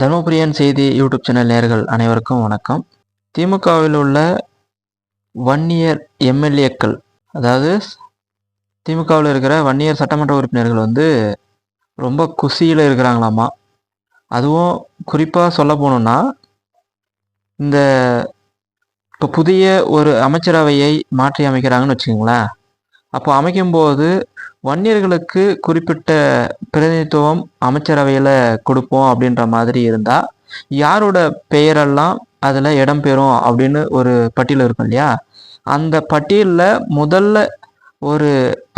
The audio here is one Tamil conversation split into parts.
தர்மபுரியன் செய்தி யூடியூப் சேனல் நேயர்கள் அனைவருக்கும் வணக்கம். திமுகவில் உள்ள வன்னியர் எம்எல்ஏக்கள், அதாவது திமுகவில் இருக்கிற வன்னியர் சட்டமன்ற உறுப்பினர்கள் ரொம்ப குஷியில் இருக்கிறாங்களாமா. அதுவும் குறிப்பாக சொல்ல போனோம்னா, இந்த இப்போ புதிய ஒரு அமைச்சரவையை மாற்றி அமைக்கிறாங்கன்னு வச்சுக்கோங்களேன். அப்போ அமைக்கும்போது வன்னியர்களுக்கு குறிப்பிட்ட பிரதிநிதித்துவம் அமைச்சரவையில் கொடுப்போம் அப்படின்ற மாதிரி இருந்தால் யாரோட பெயரெல்லாம் அதில் இடம்பெறும் அப்படின்னு ஒரு பட்டியல் இருக்கும் இல்லையா? அந்த பட்டியலில் முதல்ல ஒரு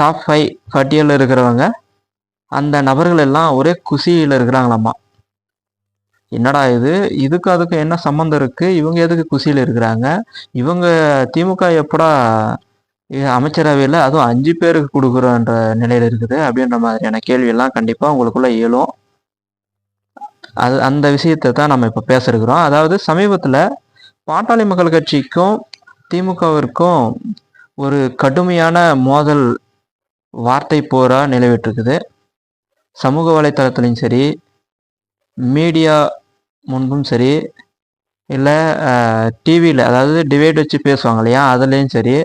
டாப் 5 பட்டியலில் இருக்கிறவங்க அந்த நபர்கள் எல்லாம் ஒரே குஷியில் இருக்கிறாங்களாம்மா. என்னடா இதுக்கு அதுக்கு என்ன சம்மந்தம் இருக்குது? இவங்க எதுக்கு குஷியில் இருக்கிறாங்க? இவங்க திமுக எப்படா அமைச்சரவையில் அதுவும் 5 பேருக்கு கொடுக்குறோன்ற நிலையில் இருக்குது அப்படின்ற மாதிரியான கேள்வியெல்லாம் கண்டிப்பாக உங்களுக்குள்ள எழும். அந்த விஷயத்தை தான் நம்ம இப்போ பேசிருக்கிறோம். அதாவது சமீபத்தில் பாட்டாளி மக்கள் கட்சிக்கும் திமுகவிற்கும் ஒரு கடுமையான மோதல் வார்த்தை போரா நிலவிட்டிருக்குது. சமூக வலைத்தளத்துலையும் சரி, மீடியா முன்பும் சரி, இல்லை டிவியில், அதாவது டிபேட் வச்சு பேசுவாங்க இல்லையா, அதுலேயும் சரி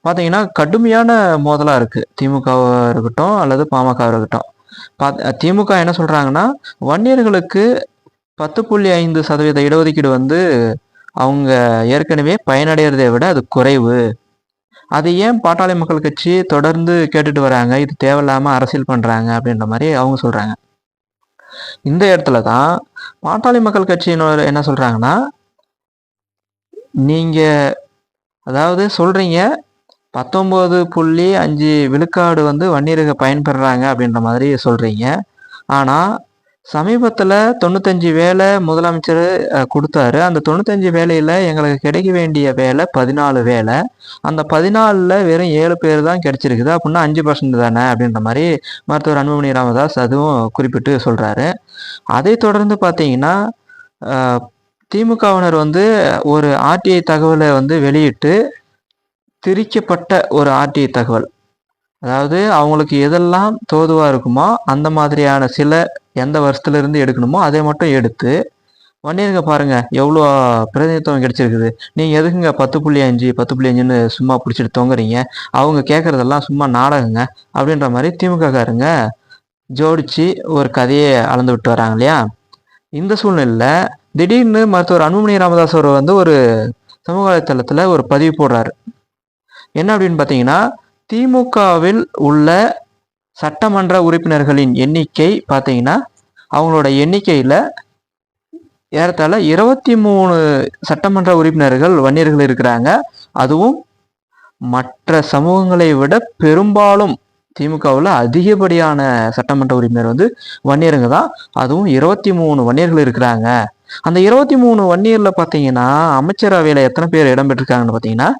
பார்த்தீங்கன்னா கடுமையான மோதலாக இருக்குது. திமுகவாக இருக்கட்டும் அல்லது பாமக இருக்கட்டும். திமுக என்ன சொல்கிறாங்கன்னா, வன்னியர்களுக்கு 10.5% இடஒதுக்கீடு அவங்க ஏற்கனவே பயனடைகிறதை விட அது குறைவு. அது ஏன் பாட்டாளி மக்கள் கட்சி தொடர்ந்து கேட்டுட்டு வராங்க, இது தேவையில்லாமல் அரசியல் பண்ணுறாங்க அப்படின்ற மாதிரி அவங்க சொல்கிறாங்க. இந்த இடத்துல தான் பாட்டாளி மக்கள் கட்சியினர் என்ன சொல்கிறாங்கன்னா, நீங்கள் அதாவது சொல்கிறீங்க 19.5 விழுக்காடு வன்னியர்கள் பயன்பெறாங்க அப்படின்ற மாதிரி சொல்கிறீங்க. ஆனால் சமீபத்தில் 95 வேலை முதலமைச்சர் கொடுத்தாரு. அந்த 95 வேலையில் எங்களுக்கு கிடைக்க வேண்டிய வேலை 14 வேலை. அந்த 14ல் வெறும் 7 பேர் தான் கிடைச்சிருக்குது. அப்படின்னா 5% தானே அப்படின்ற மாதிரி மருத்துவர் அன்புமணி ராமதாஸ் அதுவும் குறிப்பிட்டு சொல்கிறாரு. அதை தொடர்ந்து பார்த்தீங்கன்னா திமுகவினர் ஒரு ஆர்டிஐ தகவலை வெளியிட்டு திரிக்கப்பட்ட ஒரு ஆர்டிஐ தகவல், அதாவது அவங்களுக்கு எதெல்லாம் தோதுவாக இருக்குமோ அந்த மாதிரியான சில எந்த வருஷத்துலேருந்து எடுக்கணுமோ அதை மட்டும் எடுத்து வன்னியருங்க பாருங்கள் எவ்வளோ பிரதிநிதித்துவம் கிடைச்சிருக்குது, நீங்கள் எதுக்குங்க 10.5 சும்மா பிடிச்சிட்டு தொங்குறீங்க, அவங்க கேட்குறதெல்லாம் சும்மா நாடகங்க அப்படின்ற மாதிரி திமுககாரங்க ஜோடிச்சு ஒரு கதையை அளந்து விட்டு வராங்க இல்லையா? இந்த சூழ்நிலையில் திடீர்னு மருத்துவர் அன்புமணி ராமதாஸ் அவர் ஒரு சமூக வலைத்தளத்தில் ஒரு பதிவு போடுறாரு. என்ன அப்படின்னு பார்த்தீங்கன்னா, திமுகவில் உள்ள சட்டமன்ற உறுப்பினர்களின் எண்ணிக்கை பார்த்தீங்கன்னா, அவங்களோட எண்ணிக்கையில் ஏறத்தாழ 23 சட்டமன்ற உறுப்பினர்கள் வன்னியர்கள் இருக்கிறாங்க. அதுவும் மற்ற சமூகங்களை விட பெரும்பாலும் திமுகவில் அதிகப்படியான சட்டமன்ற உறுப்பினர் வன்னியருங்க தான். அதுவும் 23 வன்னியர்கள் இருக்கிறாங்க. அந்த 23 வன்னியரில் பார்த்தீங்கன்னா அமைச்சரவையில் எத்தனை பேர் இடம்பெற்றிருக்காங்கன்னு பார்த்தீங்கன்னா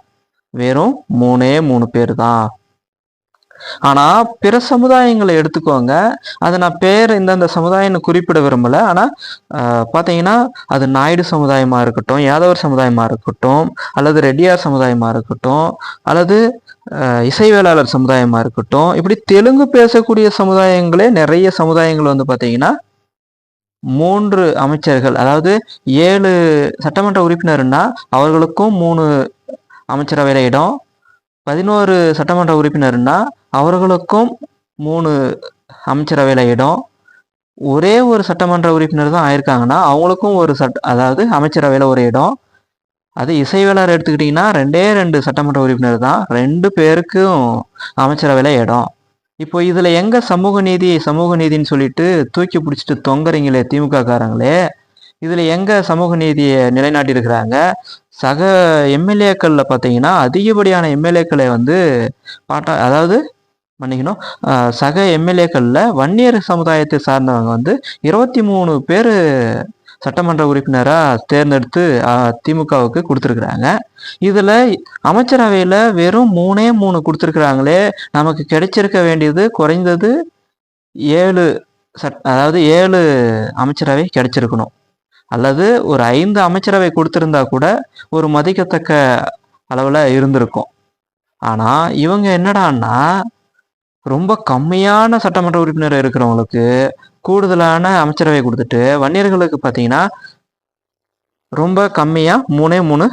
வெறும் 3 பேர் தான். ஆனால் பிற சமுதாயங்களை எடுத்துக்கோங்க, அதை நான் இந்தந்த சமுதாயம்னு குறிப்பிட விரும்பலை. ஆனால் பார்த்தீங்கன்னா அது நாயுடு சமுதாயமாக இருக்கட்டும், யாதவர் சமுதாயமாக இருக்கட்டும், அல்லது ரெட்டியார் சமுதாயமாக இருக்கட்டும், அல்லது இசைவேளாளர் சமுதாயமாக இருக்கட்டும், இப்படி தெலுங்கு பேசக்கூடிய சமுதாயங்களே நிறைய சமுதாயங்கள் பார்த்தீங்கன்னா 3 அமைச்சர்கள், அதாவது 7 சட்டமன்ற உறுப்பினர்னா அவர்களுக்கும் 3 அமைச்சரவையில் இடம், 11 சட்டமன்ற உறுப்பினர்னா அவர்களுக்கும் 3 அமைச்சரவையில் இடம், ஒரே ஒரு சட்டமன்ற உறுப்பினர் தான் ஆயிருக்காங்கன்னா அவங்களுக்கும் அதாவது அமைச்சரவையில் ஒரு இடம். அது இசைவேளாளர் எடுத்துக்கிட்டிங்கன்னா 2 சட்டமன்ற உறுப்பினர் தான், 2 பேருக்கும் அமைச்சரவையில் இடம். இப்போ இதில் எங்கே சமூக நீதின்னு சொல்லிட்டு தூக்கி பிடிச்சிட்டு தொங்குறீங்களே திமுக காரங்களே, இதில் எங்கே சமூக நீதியை நிலைநாட்டியிருக்கிறாங்க? சக எம்எல்ஏக்களில் பார்த்தீங்கன்னா அதிகப்படியான எம்எல்ஏக்களை அதாவது மன்னிக்கணும், சக எம்எல்ஏக்களில் வன்னியர் சமுதாயத்தை சார்ந்தவங்க 23 பேர் சட்டமன்ற உறுப்பினராக தேர்ந்தெடுத்து திமுகவுக்கு கொடுத்துருக்குறாங்க. இதில் அமைச்சரவையில் வெறும் 3 கொடுத்துருக்குறாங்களே, நமக்கு கிடைச்சிருக்க வேண்டியது குறைந்தது 7 அதாவது 7 அமைச்சரவை கிடைச்சிருக்கணும், அல்லது ஒரு 5 அமைச்சரவை கொடுத்துருந்தா கூட ஒரு மதிக்கத்தக்க அளவில் இருந்திருக்கும். ஆனால் இவங்க என்னடான்னா ரொம்ப கம்மியான சட்டமன்ற உறுப்பினர் இருக்கிறவங்களுக்கு கூடுதலான அமைச்சரவை கொடுத்துட்டு வன்னியர்களுக்கு பார்த்தீங்கன்னா ரொம்ப கம்மியாக 3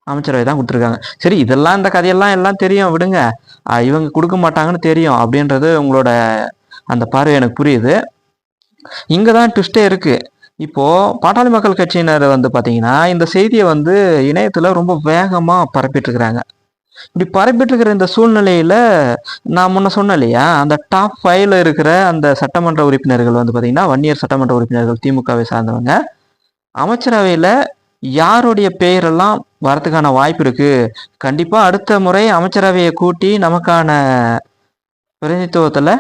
அமைச்சரவை தான் கொடுத்துருக்காங்க. சரி, இதெல்லாம் இந்த கதையெல்லாம் எல்லாம் தெரியும், விடுங்க. இவங்க கொடுக்க மாட்டாங்கன்னு தெரியும் அப்படின்றது உங்களோட அந்த பார்வை எனக்கு புரியுது. இங்கே தான் ட்விஸ்டே இருக்குது. இப்போது பாட்டாளி மக்கள் கட்சியினர் வந்து பார்த்தீங்கன்னா இந்த செய்தியை வந்து இணையத்தில் ரொம்ப வேகமாக பரப்பிட்டு இருக்கிறாங்க. இப்படி பரப்பிட்டு இருக்கிற இந்த சூழ்நிலையில் நான் முன்ன சொன்னேன் இல்லையா, அந்த டாப் 5ல இருக்கிற அந்த சட்டமன்ற உறுப்பினர்கள் வந்து பார்த்தீங்கன்னா வன்னியர் சட்டமன்ற உறுப்பினர்கள் திமுகவை சார்ந்தவங்க அமைச்சரவையில் யாருடைய பெயரெல்லாம் வரத்துக்கான வாய்ப்பு இருக்குது, கண்டிப்பாக அடுத்த முறை அமைச்சரவையை கூட்டி நமக்கான பிரதிநிதித்துவத்தில்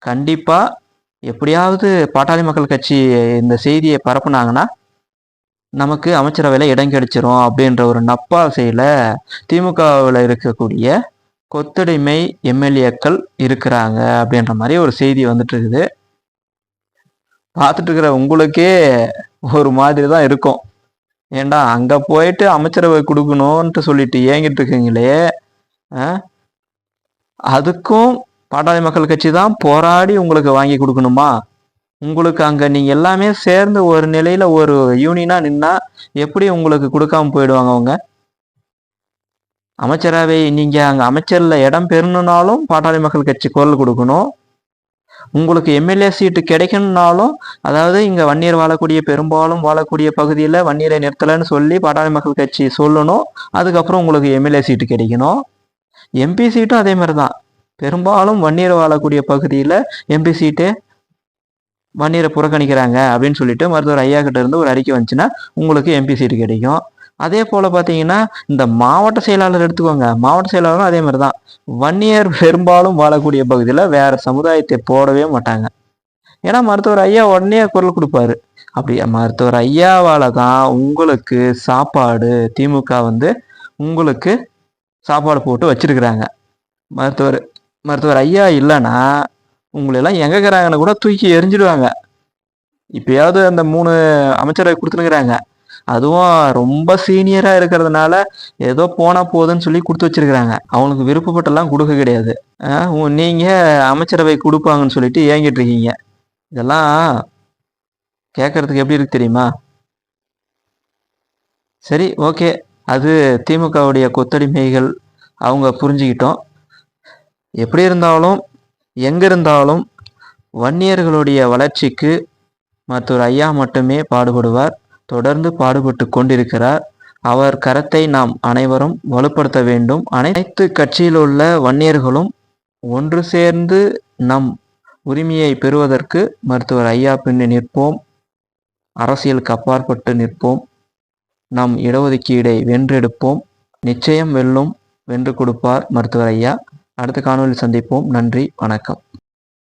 கண்டிப்பாக எப்படியாவது பாட்டாளி மக்கள் கட்சி இந்த செய்தியை பரப்புனாங்கன்னா நமக்கு அமைச்சரவையில் இடம் கிடைச்சிரும் அப்படின்ற ஒரு நப்பாசையில் திமுகவில் இருக்கக்கூடிய கொத்தடிமை எம்எல்ஏக்கள் இருக்கிறாங்க அப்படின்ற மாதிரி ஒரு செய்தி வந்துட்டு இருக்குது. பார்த்துட்டு இருக்கிற உங்களுக்கே ஒரு மாதிரி தான் இருக்கும். ஏண்டா அங்கே போயிட்டு அமைச்சரவை கொடுக்கணும்ன்ட்டு சொல்லிட்டு ஏங்கிட்டு இருக்கீங்களே, அதுக்கும் பாட்டாளி மக்கள் கட்சி தான் போராடி உங்களுக்கு வாங்கி கொடுக்கணுமா? உங்களுக்கு அங்கே நீங்கள் எல்லாமே சேர்ந்து ஒரு நிலையில் ஒரு யூனியனாக நின்னா எப்படி உங்களுக்கு கொடுக்காம போயிடுவாங்க அவங்க? அமைச்சரவை நீங்கள் அங்கே அமைச்சரில் இடம் பெறணுன்னாலும் பாட்டாளி மக்கள் கட்சி குரல் கொடுக்கணும். உங்களுக்கு எம்எல்ஏ சீட்டு கிடைக்கணும்னாலும், அதாவது இங்கே வன்னியர் வாழக்கூடிய பெரும்பாலும் வாழக்கூடிய பகுதியில் வன்னியரை நிறுத்தலைன்னு சொல்லி பாட்டாளி மக்கள் கட்சி சொல்லணும். அதுக்கப்புறம் உங்களுக்கு எம்எல்ஏ சீட்டு கிடைக்கணும். எம்பி சீட்டும் அதே மாதிரி தான். பெரும்பாலும் வன்னியர் வாழக்கூடிய பகுதியில் எம்பி சீட்டு வன்னியரை புறக்கணிக்கிறாங்க அப்படின்னு சொல்லிட்டு மருத்துவர் ஐயா கிட்ட இருந்து ஒரு அறிக்கை வந்துச்சுன்னா உங்களுக்கு எம்பி சீட்டு கிடைக்கும். அதே போல் பார்த்தீங்கன்னா இந்த மாவட்ட செயலாளர் எடுத்துக்கோங்க, மாவட்ட செயலாளரும் அதே மாதிரி தான். வன்னியர் பெரும்பாலும் வாழக்கூடிய பகுதியில் வேறு சமுதாயத்தை போடவே மாட்டாங்க. ஏன்னா மருத்துவர் ஐயா உடனே குரல் கொடுப்பாரு. அப்படி மருத்துவர் ஐயாவால் தான் உங்களுக்கு சாப்பாடு, திமுக வந்து உங்களுக்கு சாப்பாடு போட்டு வச்சிருக்கிறாங்க. மருத்துவர் ஐயா இல்லைன்னா உங்களெல்லாம் எங்கே இருக்கிறாங்கன்னு கூட தூக்கி எரிஞ்சிடுவாங்க. இப்பயாவது அந்த 3 அமைச்சரவை கொடுத்துருக்குறாங்க, அதுவும் ரொம்ப சீனியராக இருக்கிறதுனால ஏதோ போனால் போதுன்னு சொல்லி கொடுத்து வச்சிருக்கிறாங்க. அவங்களுக்கு விருப்பப்பட்டெல்லாம் கொடுக்க கிடையாது. நீங்கள் அமைச்சரவை கொடுப்பாங்கன்னு சொல்லிட்டு ஏங்கிட்டு இருக்கீங்க. இதெல்லாம் கேட்கறதுக்கு எப்படி இருக்கு தெரியுமா? சரி, ஓகே, அது திமுகவுடைய கொத்தடிமைகள், அவங்க புரிஞ்சுக்கிட்டோம். எப்படி இருந்தாலும் எங்கே இருந்தாலும் வன்னியர்களுடைய வளர்ச்சிக்கு மருத்துவர் ஐயா மட்டுமே பாடுபடுவார், தொடர்ந்து பாடுபட்டு கொண்டிருக்கிறார். அவர் கரத்தை நாம் அனைவரும் வலுப்படுத்த வேண்டும். அனைத்து கட்சியில் உள்ள வன்னியர்களும் ஒன்று சேர்ந்து நம் உரிமையை பெறுவதற்கு மருத்துவர் ஐயா பின்னே நிற்போம். அரசியலுக்கு அப்பாற்பட்டு நிற்போம். நம் இடஒதுக்கீடை வென்றெடுப்போம். நிச்சயம் வெல்லும், வென்று கொடுப்பார் மருத்துவர் ஐயா. அடுத்த காணொலியில் சந்திப்போம். நன்றி, வணக்கம்.